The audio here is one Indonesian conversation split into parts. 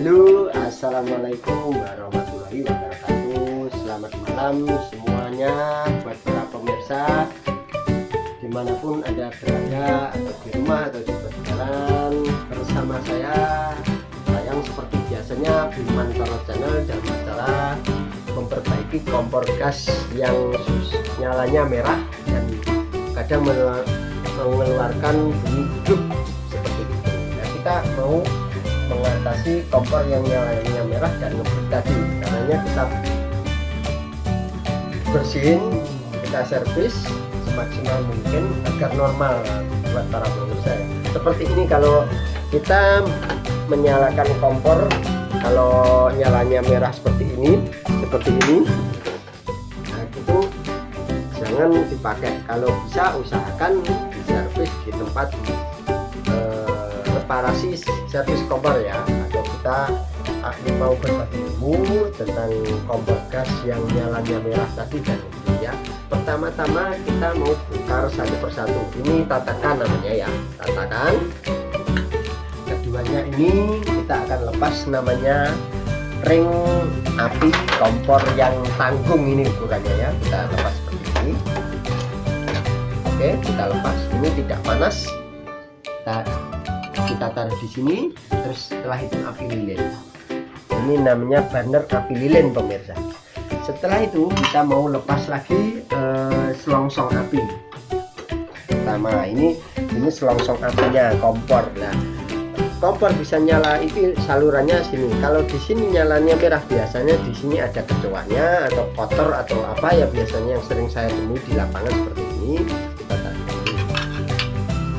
Halo, assalamualaikum warahmatullahi wabarakatuh. Selamat malam semuanya buat para pemirsa dimanapun Anda berada, atau di rumah atau di perjalanan. Bersama saya yang seperti biasanya Bimantoro Channel dan masalah memperbaiki kompor gas yang nyalanya merah dan kadang mengeluarkan bunyi grup seperti itu. Nah, kita mau mengatasi kompor yang nyalanya merah dan ngebut tadi, caranya kita bersihin, kita servis semaksimal mungkin agar normal buat para pemirsa ya. Seperti ini, kalau kita menyalakan kompor, kalau nyalanya merah seperti ini, nah itu jangan dipakai. Kalau bisa usahakan diservis di tempat reparasi servis kompor ya, atau kita mau berbagi ilmu tentang kompor gas yang nyalanya merah tadi dan ya. Pertama-tama kita mau bongkar satu persatu. Ini tatakan namanya ya, tatakan. Keduanya ini kita akan lepas, namanya ring api kompor yang tanggung ini ukurannya ya, kita lepas seperti ini. Oke, kita lepas. Ini tidak panas, kita taruh di sini. Terus setelah itu api lilin, ini namanya burner api lilin pemirsa. Setelah itu kita mau lepas lagi selongsong api pertama. Ini selongsong apinya kompor. Nah, kompor bisa nyala itu salurannya sini. Kalau di sini nyalanya merah, biasanya di sini ada kecoaknya atau kotor atau apa ya, biasanya yang sering saya temui di lapangan seperti ini. Kita taruh dulu.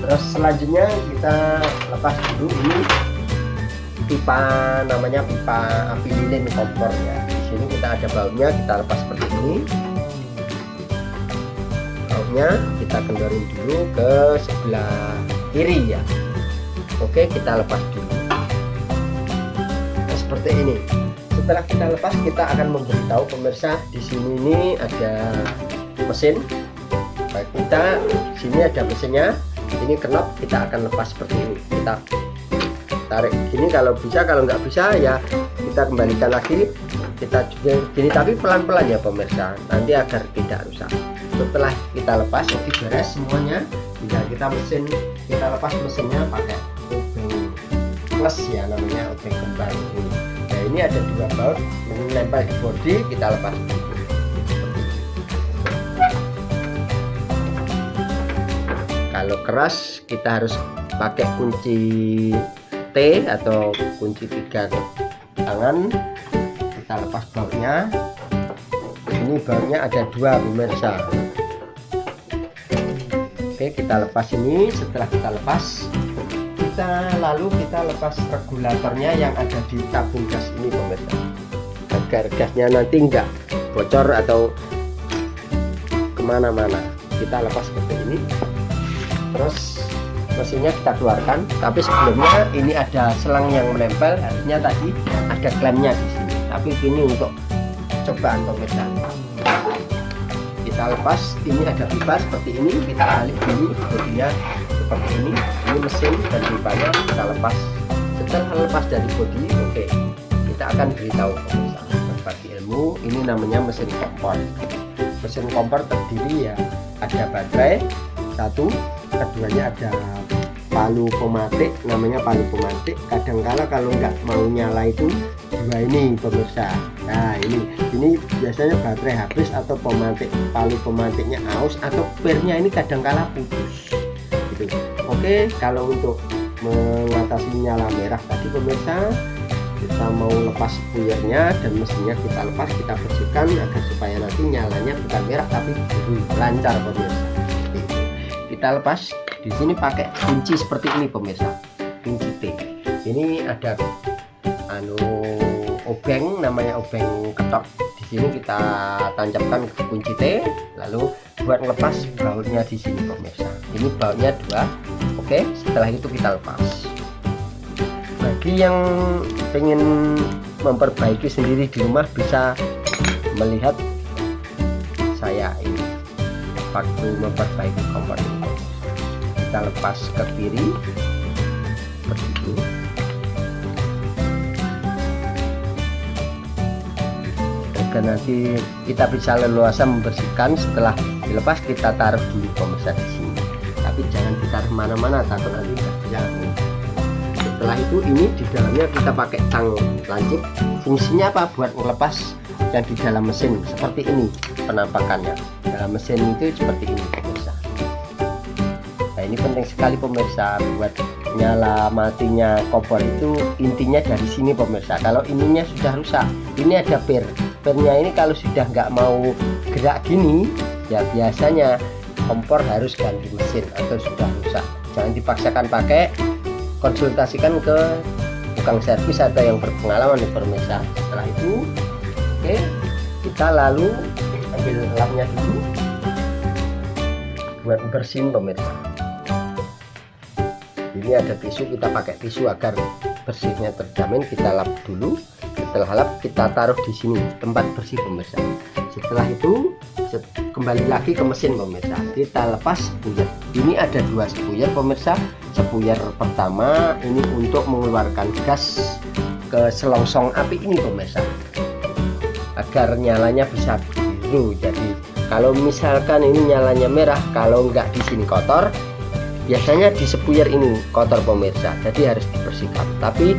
Terus selanjutnya kita lepas dulu ini pipa, namanya pipa api lilin kompor ya. Di sini kita ada bautnya, kita lepas seperti ini. Bautnya kita kendorin dulu ke sebelah kiri ya. Oke, kita lepas dulu. Nah, seperti ini. Setelah kita lepas, kita akan memberitahu pemirsa di sini ini ada mesin. Baik, kita sini ada mesinnya. Ini knop, kita akan lepas seperti ini. Kita tarik gini kalau bisa, kalau nggak bisa ya kita kembalikan lagi. Kita juga gini, tapi pelan-pelan ya pemirsa, nanti agar tidak rusak. Setelah kita lepas, jadi beres semuanya, tinggal kita lepas mesinnya pakai obeng plus ya, namanya obeng kembar ini. Nah, ini ada dua baut menempel di bodi, kita lepas. Kalau keras kita harus pakai kunci T atau kunci 3 tangan. Kita lepas bautnya. Ini bautnya ada dua pemirsa. Oke, kita lepas ini. Setelah kita lepas, lalu kita lepas regulatornya yang ada di tabung gas ini pemirsa, agar gasnya nanti enggak bocor atau kemana-mana. Kita lepas seperti ini. Terus mesinnya kita keluarkan, tapi sebelumnya ini ada selang yang menempel, harusnya tadi ada klemnya di sini, tapi ini untuk cobaan pemirsa. Kita lepas, ini ada pipa seperti ini, kita alik dulu bodinya seperti ini mesin dan pipanya kita lepas. Setelah lepas dari bodi, oke, kita akan beritahu pemirsa berbagi ilmu. Ini namanya mesin kompor. Mesin kompor terdiri ya, ada baterai satu, keduanya ada palu pematik, namanya palu pematik. Kadangkala kalau nggak mau nyala itu dua ini pemirsa. Nah, ini biasanya baterai habis atau palu pematiknya aus atau pernya ini kadangkala putus gitu. Oke, kalau untuk mengatasi nyala merah tadi pemirsa, kita mau lepas puyernya dan mesinnya kita lepas, kita bersihkan agar supaya nanti nyalanya bukan merah tapi biru, lancar pemirsa. Kita lepas di sini pakai kunci seperti ini pemirsa, kunci T. Ini ada obeng, namanya obeng ketok. Di sini kita tancapkan ke kunci T, lalu buat lepas bautnya di sini pemirsa. Ini bautnya dua. Oke, setelah itu kita lepas. Bagi yang pengen memperbaiki sendiri di rumah bisa melihat saya ini waktu memperbaiki kompor ini. Kita lepas ke kiri seperti ini. agar nanti kita bisa leluasa membersihkan. Setelah dilepas kita taruh dulu pemirsa di sini, tapi jangan ditaruh mana-mana takut nanti nggak jalan. Setelah itu ini di dalamnya kita pakai tang lancip. Fungsinya apa? Buat melepas yang di dalam mesin seperti ini penampakannya. Dalam mesin itu seperti ini pemirsa. Nah ini penting sekali pemirsa, buat nyala matinya kompor itu intinya dari sini pemirsa. Kalau ininya sudah rusak, ini ada pernya ini kalau sudah nggak mau gerak gini ya biasanya kompor harus ganti mesin atau sudah rusak. Jangan dipaksakan pakai, konsultasikan ke tukang servis atau yang berpengalaman di pemirsa. Setelah itu oke, kita lalu ambil lapnya dulu buat bersihin pemirsa. Ini ada tisu, kita pakai tisu agar bersihnya terjamin. Kita lap dulu, setelah lap kita taruh di sini tempat bersih pemirsa. Setelah itu kembali lagi ke mesin pemirsa, kita lepas spuyer. Ini ada dua spuyer pemirsa. Spuyer pertama ini untuk mengeluarkan gas ke selongsong api ini pemirsa, agar nyalanya bisa biru. Jadi kalau misalkan ini nyalanya merah, kalau nggak di sini kotor, biasanya di spuyer ini kotor pemirsa, jadi harus dibersihkan. Tapi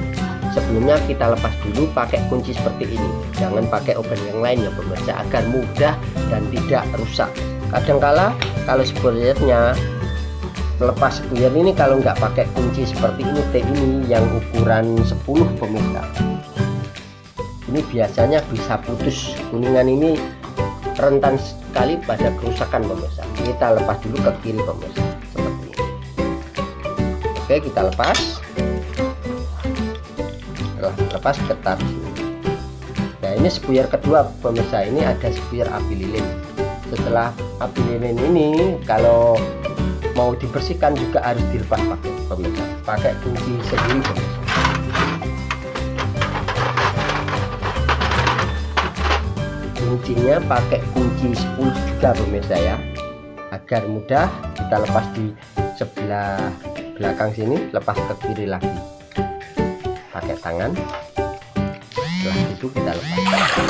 sebelumnya kita lepas dulu pakai kunci seperti ini, jangan pakai oven yang lain ya pemirsa, agar mudah dan tidak rusak. Kadangkala kalau spuyernya lepas spuyer ini, kalau nggak pakai kunci seperti ini T ini yang ukuran 10 pemirsa, ini biasanya bisa putus. Kuningan ini rentan sekali pada kerusakan pemirsa. Kita lepas dulu ke kiri pemirsa seperti ini. Oke, kita lepas. Setelah lepas kita taruh sini. Nah ini spuyer kedua pemirsa, ini ada spuyer api lilin. Setelah api lilin ini kalau mau dibersihkan juga harus dilepas pakai pemirsa, pakai kunci sendiri pemirsa. Kuncinya pakai kunci 10 juga pemirsa ya, agar mudah. Kita lepas di sebelah belakang sini, lepas ke kiri lagi pakai tangan. Setelah itu kita lepaskan.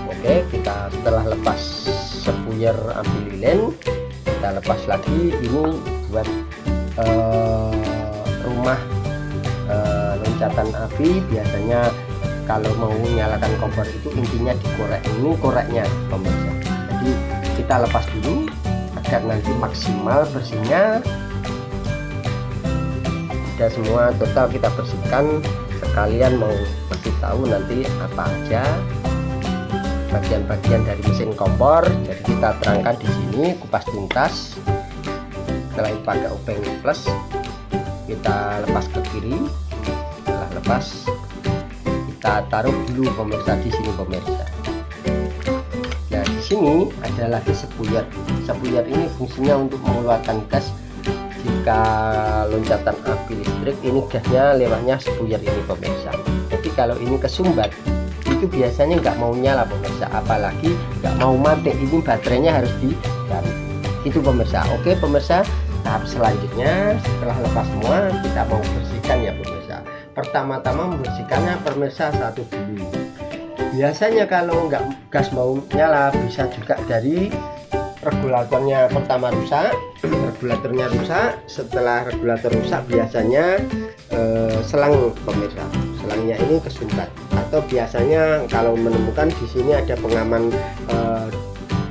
Oke, kita setelah lepas spuyer api lilin, kita lepas lagi. Ini buat rumah loncatan api. Biasanya kalau mau menyalakan kompor itu intinya dikorek. Ini koreknya pemirsa, jadi kita lepas dulu agar nanti maksimal bersihnya. Udah semua total kita bersihkan, sekalian mau kasih tahu nanti apa aja bagian-bagian dari mesin kompor. Jadi kita terangkan di sini, kupas tuntas. Setelah itu pakai obeng plus, kita lepas ke kiri. Setelah lepas kita taruh dulu pemirsa di sini pemirsa. Nah di sini ada lagi spuyer. Spuyer ini fungsinya untuk mengeluarkan gas. Jika loncatan api listrik, ini gasnya lewatnya spuyer ini pemirsa. Jadi kalau ini kesumbat itu biasanya nggak mau nyala pemirsa, apalagi nggak mau mati. Ini baterainya harus diganti itu pemirsa. Oke pemirsa, tahap selanjutnya setelah lepas semua kita mau bersihkan ya pemirsa. Pertama-tama membersihkannya pemirsa satu dulu. Biasanya kalau nggak gas mau nyala, bisa juga dari regulatornya pertama rusak. Regulatornya rusak, setelah regulator rusak biasanya selang pemirsa, selangnya ini kesumbat. Atau biasanya kalau menemukan di sini ada pengaman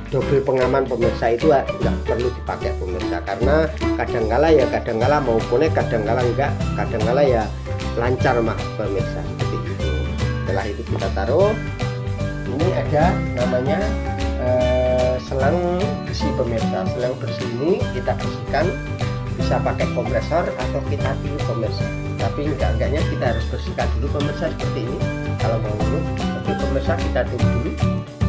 double pengaman pemirsa, itu nggak perlu dipakai pemirsa, karena kadangkala mau konek, kadangkala enggak, kadangkala ya lancar mah pemirsa, seperti itu. Setelah itu kita taruh. Ini ada namanya selang besi pemirsa. Selang besi ini kita bersihkan, bisa pakai kompresor atau kita tiup pemirsa, tapi enggaknya kita harus bersihkan dulu pemirsa seperti ini kalau mau dulu. Oke pemirsa, kita tiup dulu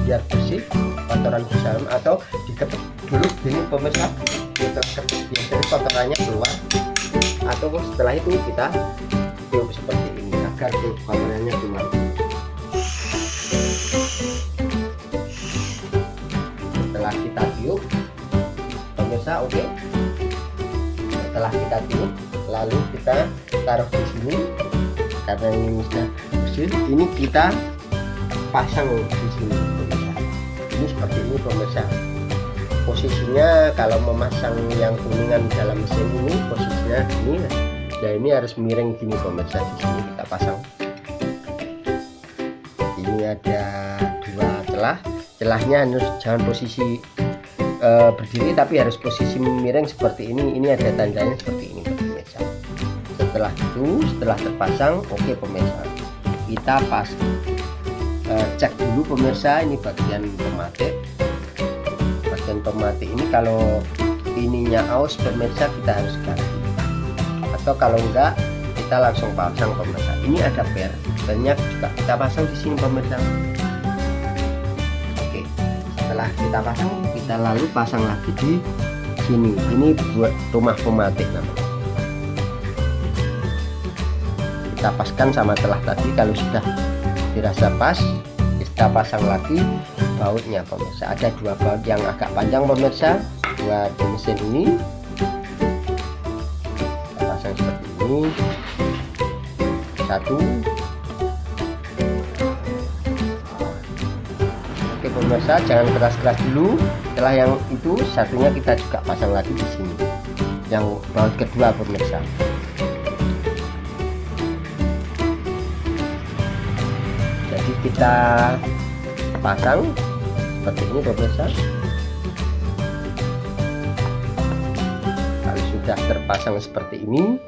biar bersih kotoran di dalam, atau diketuk dulu gini pemirsa, kita ketuk biar kotorannya keluar. Atau setelah itu kita tiup seperti ini agar kotorannya keluar. Setelah kita tiup pemirsa, oke, Setelah kita tiup, lalu kita taruh di sini. Karena ini sudah bersih, ini kita pasang di sini pemirsa. Ini seperti ini pemirsa. Posisinya kalau memasang yang kuningan dalam mesin ini, posisinya ini. Ya ini harus miring gini pemirsa. Di sini kita pasang. Ini ada 2 celah. Celahnya harus jangan posisi berdiri, tapi harus posisi miring seperti ini. Ini ada tandanya seperti ini pemirsa. Setelah itu, setelah terpasang, oke pemirsa, kita cek dulu pemirsa. Ini bagian pematik. Bagian pematik ini kalau ininya aus pemirsa, kita harus ganti, atau kalau enggak kita langsung pasang pemirsa. Ini ada pernya juga kita pasang di sini pemirsa. Oke, setelah kita pasang, kita lalu pasang lagi di sini. Ini buat rumah pematik namanya. Kita paskan sama telah tadi. Kalau sudah dirasa pas, kita pasang lagi bautnya pemirsa. Ada 2 baut yang agak panjang pemirsa buat di mesin ini. Kita pasang seperti ini. 1. Oke pemirsa, jangan keras-keras dulu. Setelah yang itu, satunya kita juga pasang lagi di sini. Yang baut kedua pemirsa. Jadi kita pasang seperti ini pemirsa. Kalau sudah terpasang seperti ini,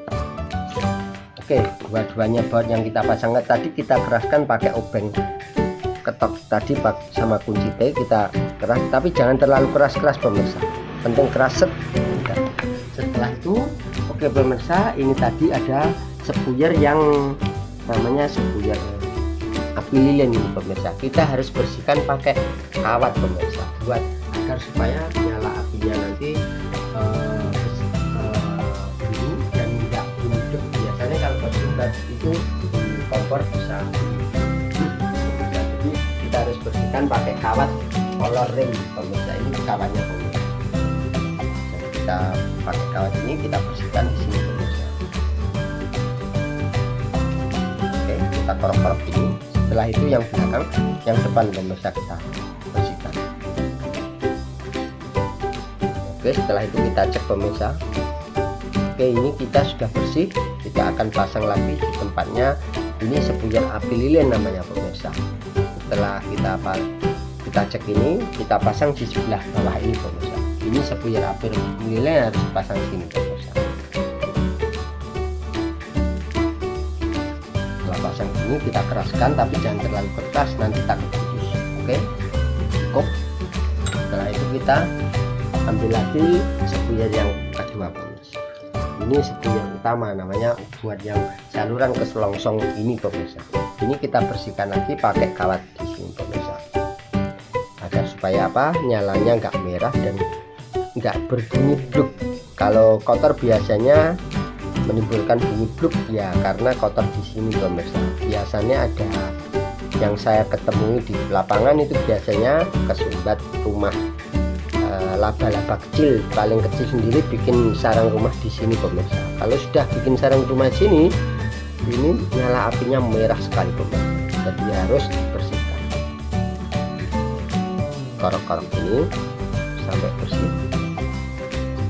oke, dua-duanya baut yang kita pasang tadi kita keraskan pakai obeng ketok tadi sama kunci T, kita keras, tapi jangan terlalu keras-keras pemirsa, penting keras set. Setelah itu, oke pemirsa, ini tadi ada sepuyer yang namanya sepuyer api lilin ini pemirsa. Kita harus bersihkan pakai kawat pemirsa, buat agar supaya nyala apinya nanti biru dan tidak bunyi. Biasanya kalau bersumbat itu kompor bisa. Jadi kita harus bersihkan pakai kawat color ring pemirsa. Ini kawatnya pemirsa. Jadi kita pakai kawat ini, kita bersihkan di sini pemirsa. Oke, kita korok-korok ini. Setelah itu yang belakang, yang depan pemirsa kita bersihkan. Oke, setelah itu kita cek pemirsa. Oke, ini kita sudah bersih. Kita akan pasang lagi di tempatnya. Ini sepuyer api lilin namanya pemirsa. Setelah kita cek ini, kita pasang di sebelah bawah ini pemirsa. Ini sepuyer api lilin harus dipasang sini pemirsa. Pasang ini kita keraskan, tapi jangan terlalu keras, nanti takut putus. Oke, cukup. Setelah itu kita ambil lagi sepuyer yang kedua pemirsa. Ini sepuyer utama namanya, buat yang saluran ke selongsong ini pemirsa. Ini kita bersihkan lagi pakai kawat di sini pemirsa, agar supaya apa, nyalanya nggak merah dan nggak berbunyi bluk. Kalau kotor biasanya menimbulkan bunyi bluk ya, karena kotor di sini pemirsa. Biasanya ada yang saya ketemui di lapangan itu biasanya kesumbat rumah laba-laba kecil, paling kecil sendiri bikin sarang rumah di sini pemirsa. Kalau sudah bikin sarang rumah sini, ini nyala apinya merah sekali pemirsa. Jadi harus dibersihkan. Korok-korok ini sampai bersih.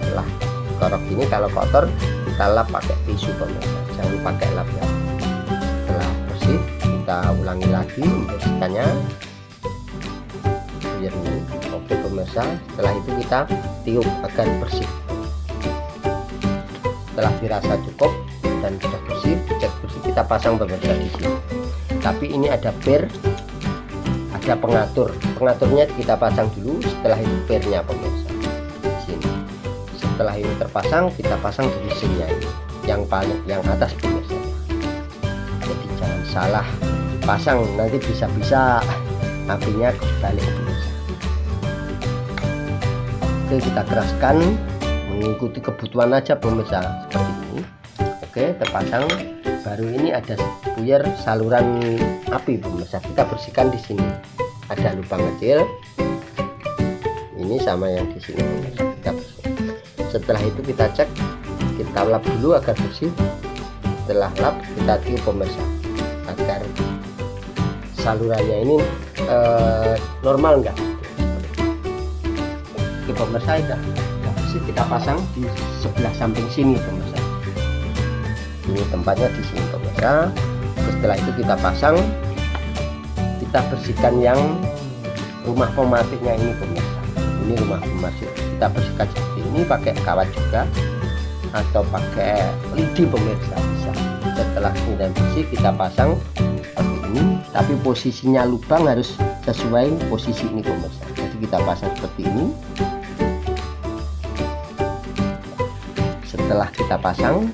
Setelah korok ini kalau kotor, kita lap pakai tisu pemirsa, jangan pakai lap ya. Setelah bersih, kita ulangi lagi membersihkannya. Oke pemirsa, setelah itu kita tiup agar bersih. Setelah dirasa cukup dan sudah bersih, cek bersih, kita pasang pemirsa di sini. Tapi ini ada ada pengatur. Pengaturnya kita pasang dulu, setelah itu pernya pemirsa di sini. Setelah ini terpasang, kita pasang di mesinnya ini, yang paling yang atas pemirsa. Jadi jangan salah pasang, nanti bisa-bisa apinya kebalik pemirsa. Oke, kita keraskan mengikuti kebutuhan aja pemirsa seperti ini. Oke, terpasang. Baru ini ada sepuyer saluran api pemirsa, kita bersihkan di sini. Ada lubang kecil. Ini sama yang di sini pemirsa, kita bersihkan. Setelah itu kita cek kita lap dulu agar bersih. Setelah lap kita tiup pemirsa agar salurannya ini normal enggak. Oke pemirsa, udah bersih, kita pasang di sebelah samping sini pemirsa. Ini tempatnya di sini pemirsa. Setelah itu kita pasang, kita bersihkan yang rumah pematiknya ini pemirsa. Ini rumah pematik, kita bersihkan seperti ini pakai kawat juga atau pakai lidi pemirsa bisa. Setelah kemudian bersih kita pasang seperti ini, tapi posisinya lubang harus sesuai posisi ini pemirsa. Jadi kita pasang seperti ini. Setelah kita pasang,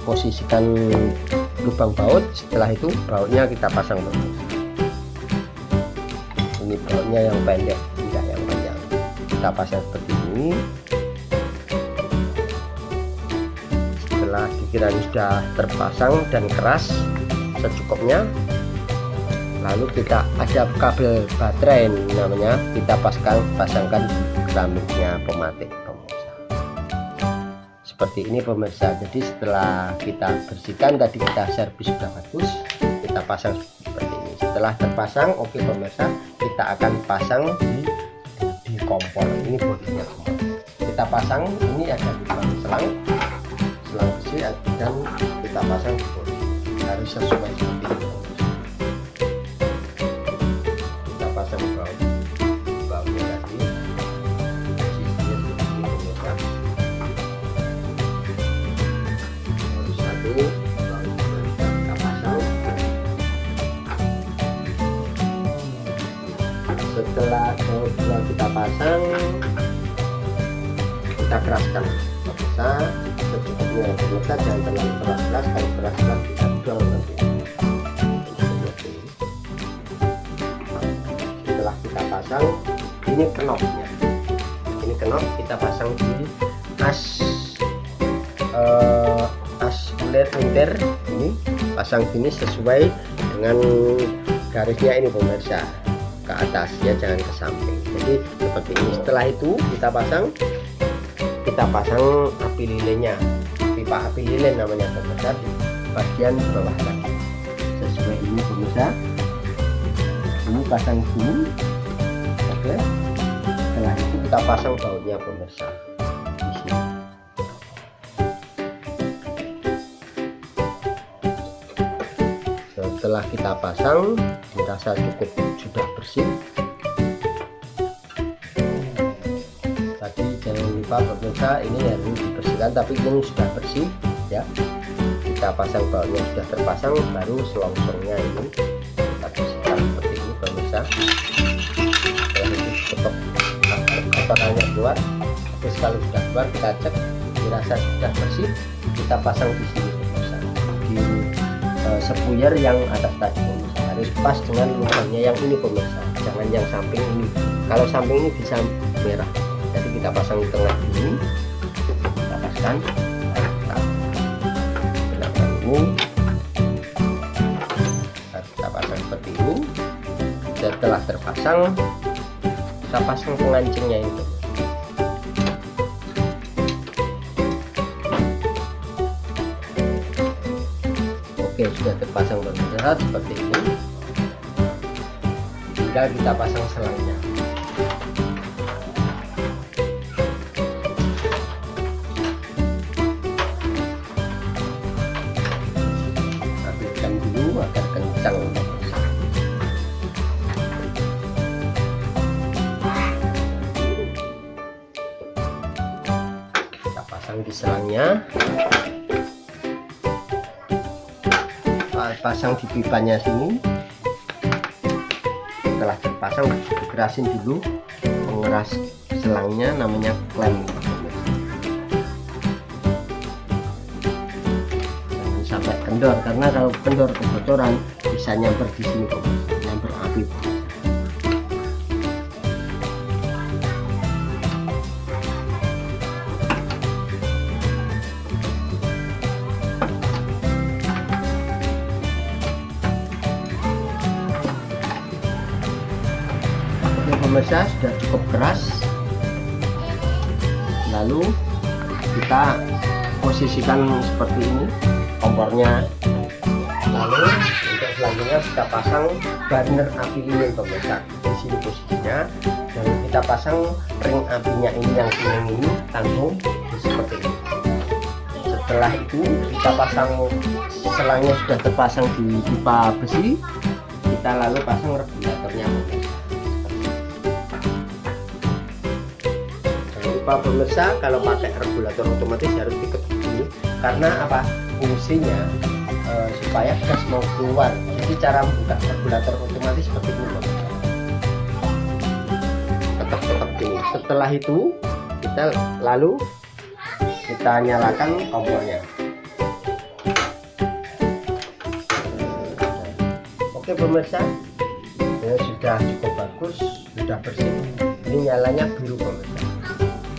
posisikan lubang baut. Setelah itu bautnya kita pasang pemirsa. Ini bautnya yang pendek, tidak yang panjang. Kita pasang seperti ini. Setelah dikira sudah terpasang dan keras secukupnya, lalu kita ada kabel baterai namanya, kita pasangkan keramiknya pematik pemirsa. Seperti ini pemirsa. Jadi setelah kita bersihkan tadi, kita servis sudah bagus, kita pasang seperti ini. Setelah terpasang, oke pemirsa, kita akan pasang di kompor. Ini bodinya kompor. Kita pasang, ini ada lubang selang besi dan kita pasang di bodi. Harus sesuai seperti ini. Kita pasang bautnya tadi. Posisinya seperti ini pemirsa. Harus satu baut kita pasang. Setelah baut kita pasang, kita keraskan pemirsa secukupnya pemirsa, jangan terlalu keras. Kalau keras kita dol nanti. Setelah kita pasang, ini knopnya, ini knop kita pasang di as kulit rinter ini, pasang gini sesuai dengan garisnya ini pemirsa, ke atas ya, jangan ke samping. Jadi seperti ini. Setelah itu kita pasang api lilinnya, pipa api lilin namanya pemirsa, di bagian bawah lagi sesuai ini pemirsa. Ini pasang gini. Oke, setelah itu kita pasang bautnya pemirsa di sini. Setelah kita pasang, dirasa cukup sudah bersih. Tadi jangan lupa pemirsa, ini harus dibersihkan, tapi ini sudah bersih ya. Kita pasang bautnya sudah terpasang, baru selongsongnya ini kita bersihkan seperti ini pemirsa. Setelah itu tutup kotorannya keluar. Terus kalau sudah keluar kita cek, dirasa sudah bersih, kita pasang di sini pemirsa, di sepuyer yang atas tadi pemirsa. Harus pas dengan lubangnya yang ini pemirsa, jangan yang samping ini. Kalau samping ini bisa merah, jadi kita pasang di tengah ini, kita pasang, kita ini, kita pasang seperti ini. Setelah terpasang, kita pasang pengancingnya itu. Oke, sudah terpasang pemirsa seperti ini. Tinggal kita pasang selangnya. Rapikan dulu agar kencang. Kita pasang di selangnya. Pasang di pipanya sini. Setelah terpasang, dikerasin dulu pengeras selangnya, namanya klem. Jangan sampai kendor, karena kalau kendor kebocoran bisa nyamper di sini, nyamper api. Pemirsa, sudah cukup keras. Lalu kita posisikan seperti ini kompornya. Lalu untuk selanjutnya kita pasang burner api lilin pemirsa. Di sini posisinya, dan kita pasang ring apinya ini yang kuning ini langsung seperti ini. Setelah itu kita pasang, selangnya sudah terpasang di pipa besi, kita lalu pasang regulatornya pemirsa. Jangan lupa pemirsa, kalau pakai regulator otomatis harus diketuk dulu, karena apa, fungsinya supaya gas mau keluar. Jadi cara membuka regulator otomatis seperti ini pemirsa. Ketuk-ketuk ini. Setelah itu kita lalu kita nyalakan kompornya. Oke pemirsa, ya sudah cukup bagus, sudah bersih. Ini nyalanya biru pemirsa.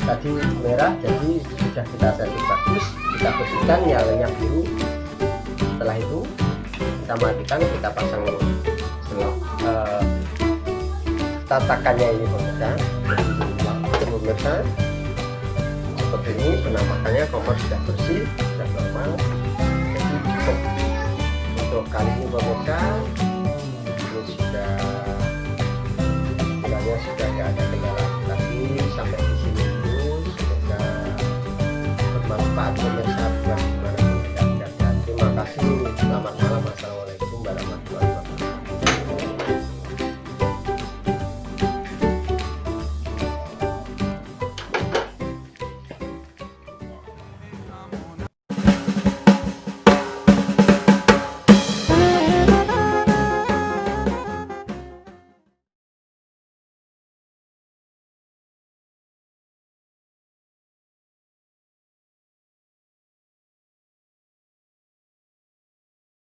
Tadi merah, jadi sudah kita setting bagus. Kita bersihkan, nyalanya biru. Setelah itu kita matikan, kita pasang selok tatakannya ini pemirsa. Pemirsa seperti ini penampakannya, kompor sudah bersih, sudah normal. Jadi cukup untuk kali ini pemirsa. Ini sudah bilangnya sudah tidak ada kendala lagi. Sampai di sini dulu, semoga bermanfaat pemirsa buat gimana. Terima kasih, selamat malam.